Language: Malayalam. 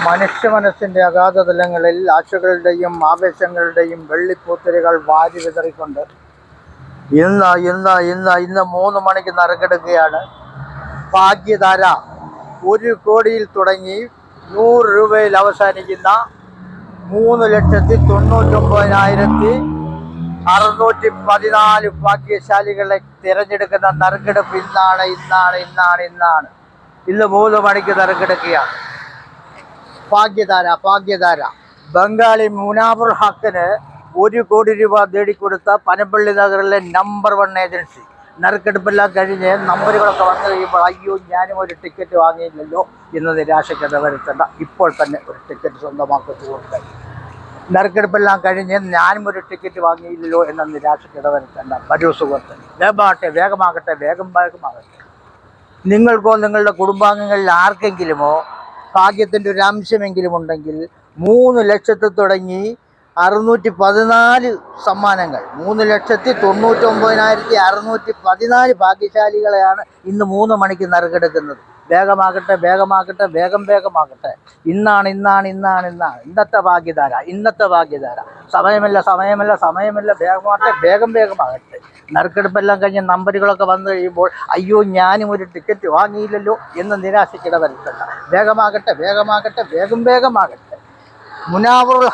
മനുഷ്യ മനസ്സിൻ്റെ അഗാധതലങ്ങളിൽ ആശകളുടെയും ആവേശങ്ങളുടെയും വെള്ളിപ്പൂത്തിരികൾ വാരി വിതറിക്കൊണ്ട് ഇന്ന് 3 മണിക്ക് നറുക്കെടുക്കുകയാണ്. ഭാഗ്യധാര 1 കോടിയിൽ തുടങ്ങി 100 രൂപയിൽ അവസാനിക്കുന്ന 3,99,614 ഭാഗ്യശാലികളെ തിരഞ്ഞെടുക്കുന്ന നറുക്കെടുപ്പ് ഇന്നാണ്. ഇന്ന് 3 മണിക്ക് നറുക്കെടുക്കുകയാണ്. ഭാഗ്യധാര ബംഗാളി മുനാഫുർ ഹക്കിന് 1 കോടി രൂപ നേടിക്കൊടുത്ത പനമ്പള്ളി നഗറിലെ നമ്പർ 1 ഏജൻസി. നറുക്കെടുപ്പെല്ലാം കഴിഞ്ഞ് നമ്പറുകളൊക്കെ വന്നു കഴിയുമ്പോൾ അയ്യോ ഞാനും ഒരു ടിക്കറ്റ് വാങ്ങിയില്ലല്ലോ എന്ന് നിരാശയ്ക്കത വരുത്തേണ്ട. ഇപ്പോൾ തന്നെ ഒരു ടിക്കറ്റ് സ്വന്തമാക്കുന്നുണ്ട്. നറുക്കെടുപ്പെല്ലാം കഴിഞ്ഞ് ഞാനും ഒരു ടിക്കറ്റ് വാങ്ങിയില്ലല്ലോ എന്ന നിരാശയ്ക്കത വരുത്തേണ്ട. വരൂ സുഹൃത്ത്, വേഗമാകട്ടെ. നിങ്ങൾക്കോ നിങ്ങളുടെ കുടുംബാംഗങ്ങളിൽ ആർക്കെങ്കിലുമോ ഭാഗ്യത്തിൻ്റെ ഒരു അംശമെങ്കിലും ഉണ്ടെങ്കിൽ 3 ലക്ഷത്തിൽ തുടങ്ങി 614 സമ്മാനങ്ങൾ, 3,99,614 ഭാഗ്യശാലികളെയാണ് ഇന്ന് 3 മണിക്ക് നറുക്കെടുക്കുന്നത്. വേഗമാകട്ടെ. ഇന്നാണ് ഇന്നത്തെ ഭാഗ്യധാര. സമയമല്ല. വേഗമാകട്ടെ. നറുക്കെടുപ്പെല്ലാം കഴിഞ്ഞ് നമ്പറുകളൊക്കെ വന്നു കഴിയുമ്പോൾ അയ്യോ ഞാനും ഒരു ടിക്കറ്റ് വാങ്ങിയില്ലല്ലോ എന്ന് നിരാശയ്ക്കിട വരുത്തണ്ട. വേഗമാകട്ടെ. മുനാവറുൽ